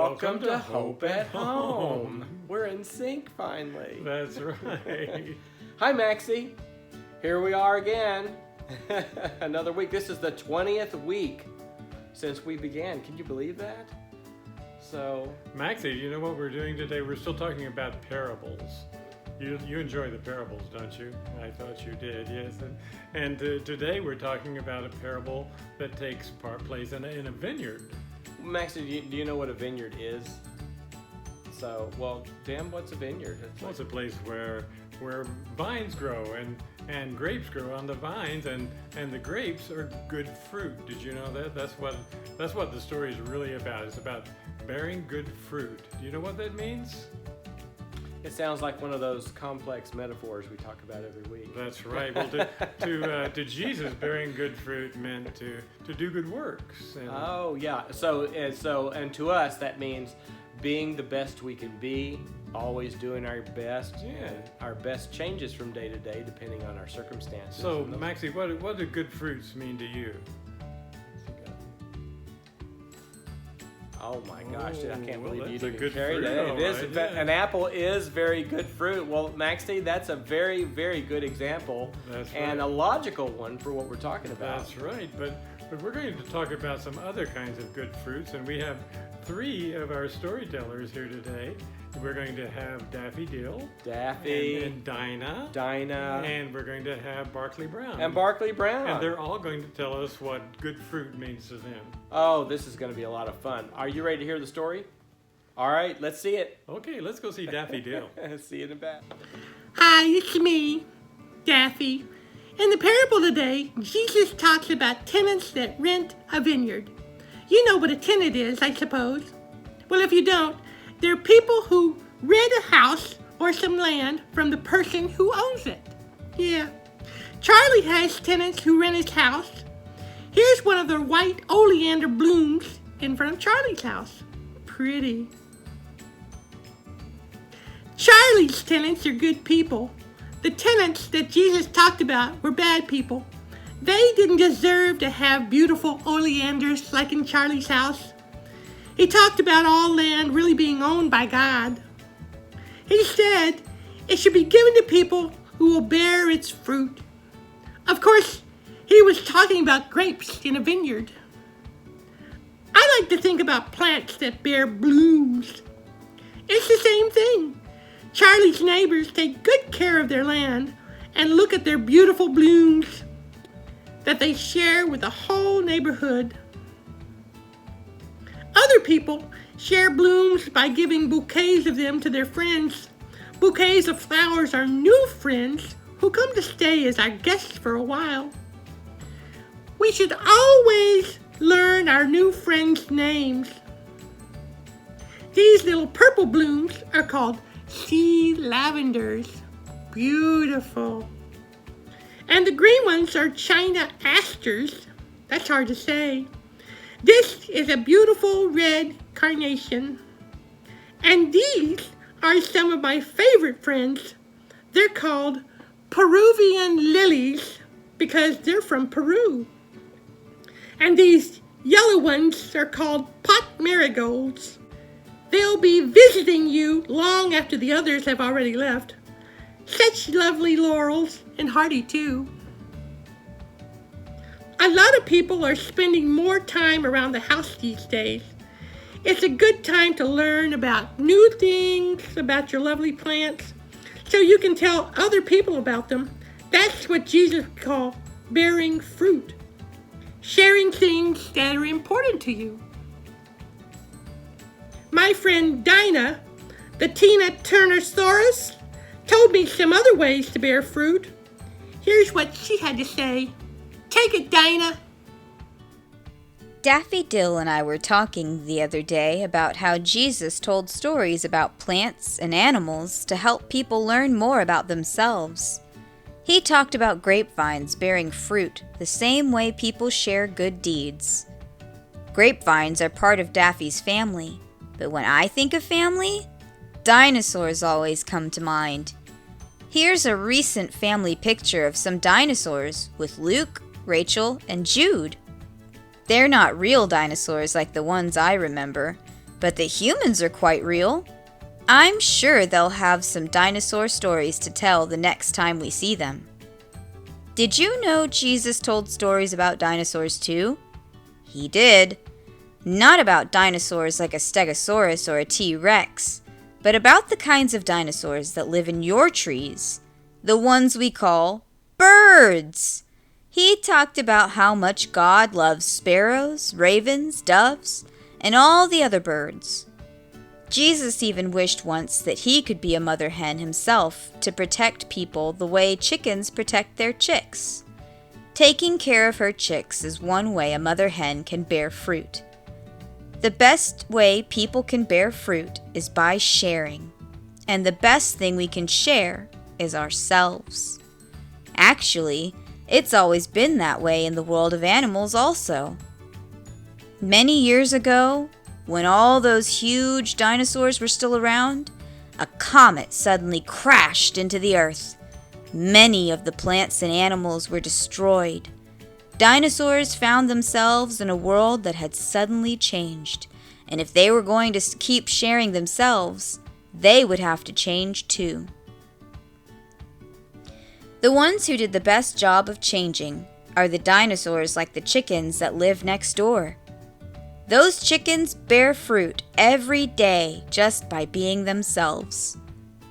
Welcome to Hope at Home. We're in sync finally. That's right. Hi, Maxie. Here we are again. Another week. This is the 20th week since we began. Can you believe that? So, Maxie, you know what we're doing today? We're still talking about parables. You enjoy the parables, don't you? I thought you did, yes. And today we're talking about a parable that takes place in a vineyard. Maxie, do you know what a vineyard is? So, well, Tim, what's a vineyard? It's a place where vines grow and grapes grow on the vines, and the grapes are good fruit. Did you know that? That's what the story is really about. It's about bearing good fruit. Do you know what that means? It sounds like one of those complex metaphors we talk about every week. That's right. Well, to Jesus, bearing good fruit meant to do good works. Oh, yeah. So to us, that means being the best we can be, always doing our best. Yeah. Our best changes from day to day, depending on our circumstances. So, Maxie, what do good fruits mean to you? Oh my gosh, I can't believe you didn't even carry that. It is, an apple is very good fruit. Well, Maxie, that's a very, very good example. That's right. And a logical one for what we're talking about. That's right, but we're going to talk about some other kinds of good fruits, and we have 3 of our storytellers here today. We're going to have Daffi-Dil, Daffi, and Dinah, and we're going to have Barkley Brown. And Barkley Brown. And they're all going to tell us what good fruit means to them. Oh, this is going to be a lot of fun. Are you ready to hear the story? All right, let's see it. Okay, let's go see Daffi-Dil. See it in back. Hi, it's me, Daffy. In the parable today, Jesus talks about tenants that rent a vineyard. You know what a tenant is, I suppose. Well, if you don't, they're people who rent a house or some land from the person who owns it. Yeah. Charlie has tenants who rent his house. Here's one of the white oleander blooms in front of Charlie's house. Pretty. Charlie's tenants are good people. The tenants that Jesus talked about were bad people. They didn't deserve to have beautiful oleanders like in Charlie's house. He talked about all land really being owned by God. He said it should be given to people who will bear its fruit. Of course, he was talking about grapes in a vineyard. I like to think about plants that bear blooms. It's the same thing. Charlie's neighbors take good care of their land and look at their beautiful blooms that they share with the whole neighborhood. Other people share blooms by giving bouquets of them to their friends. Bouquets of flowers are new friends who come to stay as our guests for a while. We should always learn our new friends' names. These little purple blooms are called sea lavenders. Beautiful. And the green ones are China asters. That's hard to say. This is a beautiful red carnation. And these are some of my favorite friends. They're called Peruvian lilies because they're from Peru. And these yellow ones are called pot marigolds. They'll be visiting you long after the others have already left. Such lovely laurels, and hardy too. A lot of people are spending more time around the house these days. It's a good time to learn about new things about your lovely plants so you can tell other people about them. That's what Jesus called bearing fruit. Sharing things that are important to you. My friend Dinah, the Dinosaurus, told me some other ways to bear fruit. Here's what she had to say. Take it, Dinah. Daffi-Dil and I were talking the other day about how Jesus told stories about plants and animals to help people learn more about themselves. He talked about grapevines bearing fruit the same way people share good deeds. Grapevines are part of Daffy's family, but when I think of family, dinosaurs always come to mind. Here's a recent family picture of some dinosaurs with Luke, Rachel, and Jude. They're not real dinosaurs like the ones I remember. But the humans are quite real. I'm sure they'll have some dinosaur stories to tell the next time we see them. Did you know Jesus told stories about dinosaurs too? He did. Not about dinosaurs like a stegosaurus or a T-Rex, but about the kinds of dinosaurs that live in your trees, the ones we call birds. He talked about how much God loves sparrows, ravens, doves, and all the other birds. Jesus even wished once that he could be a mother hen himself to protect people the way chickens protect their chicks. Taking care of her chicks is one way a mother hen can bear fruit. The best way people can bear fruit is by sharing, and the best thing we can share is ourselves. Actually, it's always been that way in the world of animals also. Many years ago, when all those huge dinosaurs were still around, a comet suddenly crashed into the earth. Many of the plants and animals were destroyed. Dinosaurs found themselves in a world that had suddenly changed, and if they were going to keep sharing themselves, they would have to change too. The ones who did the best job of changing are the dinosaurs like the chickens that live next door. Those chickens bear fruit every day just by being themselves.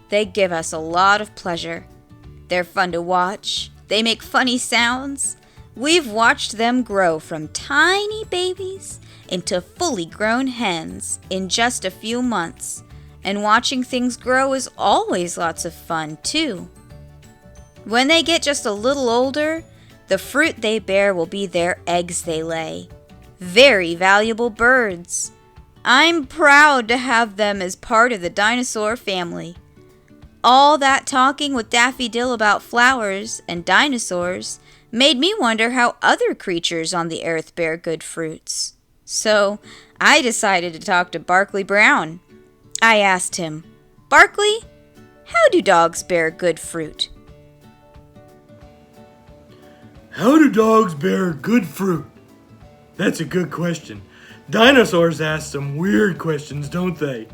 They give us a lot of pleasure. They're fun to watch. They make funny sounds. We've watched them grow from tiny babies into fully grown hens in just a few months. And watching things grow is always lots of fun, too. When they get just a little older, the fruit they bear will be their eggs they lay. Very valuable birds. I'm proud to have them as part of the dinosaur family. All that talking with Daffi-Dil about flowers and dinosaurs made me wonder how other creatures on the earth bear good fruits. So I decided to talk to Barkley Brown. I asked him, "Barkley, how do dogs bear good fruit?" How do dogs bear good fruit? That's a good question. Dinosaurs ask some weird questions, don't they?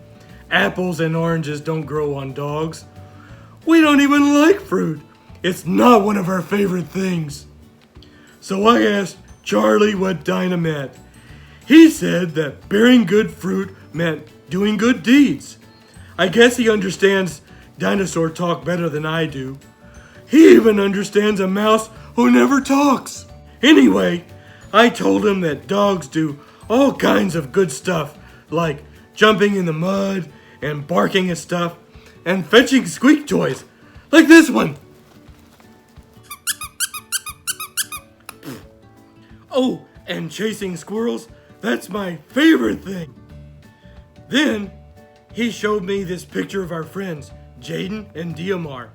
Apples and oranges don't grow on dogs. We don't even like fruit. It's not one of our favorite things. So I asked Charlie what Dinah meant. He said that bearing good fruit meant doing good deeds. I guess he understands dinosaur talk better than I do. He even understands a mouse who never talks. Anyway, I told him that dogs do all kinds of good stuff, like jumping in the mud and barking at stuff and fetching squeak toys, like this one. Oh, and chasing squirrels, that's my favorite thing. Then he showed me this picture of our friends, Jaden and Diamar.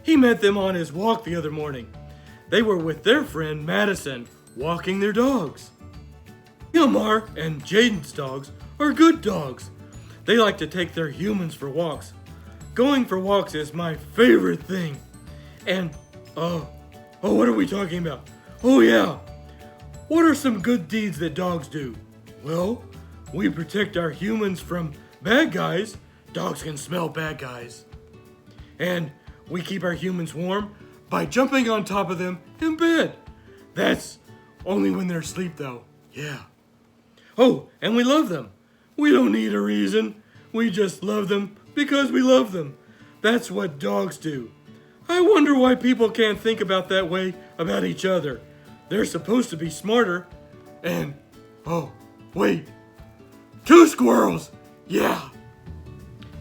He met them on his walk the other morning. They were with their friend Madison, walking their dogs. Diamar and Jaden's dogs are good dogs. They like to take their humans for walks. Going for walks is my favorite thing. And, what are we talking about? Oh yeah, what are some good deeds that dogs do? Well, we protect our humans from bad guys. Dogs can smell bad guys. And we keep our humans warm by jumping on top of them in bed. That's only when they're asleep though. Yeah. Oh, and we love them. We don't need a reason. We just love them because we love them. That's what dogs do. I wonder why people can't think about that way about each other. They're supposed to be smarter. And, oh, wait. 2 squirrels. Yeah.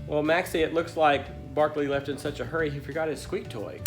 Well, Maxie, it looks like Barkley left in such a hurry he forgot his squeak toy.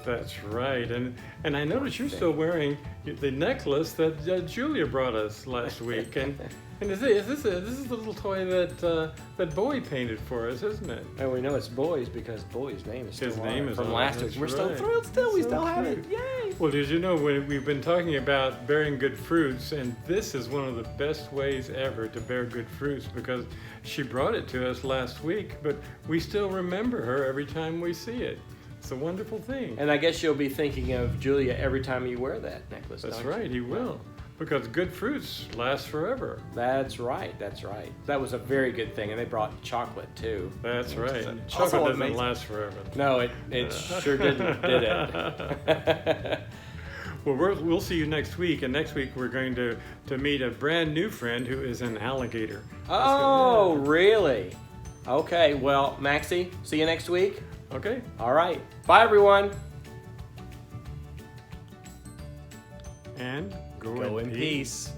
That's right, and I noticed you're still wearing the necklace that Julia brought us last week, and this is the little toy that Boy painted for us, isn't it? And we know it's Boy's because Boy's name is still His on name it is from on it, last week. that's We're still right. thrilled. We So still have it. cute. Yay! Well, did you know we've been talking about bearing good fruits, and this is one of the best ways ever to bear good fruits because she brought it to us last week, but we still remember her every time we see it. It's a wonderful thing. And I guess you'll be thinking of Julia every time you wear that necklace. That's don't you? right, he will. Because good fruits last forever. That's right. That was a very good thing, and they brought chocolate too. That's right. Also Chocolate doesn't amazing. last forever. No, it sure didn't, did it? Well, we'll see you next week, and next week we're going to meet a brand new friend who is an alligator. Oh, really? Okay, well, Maxie, see you next week. Okay. All right. Bye, everyone. And Go in peace.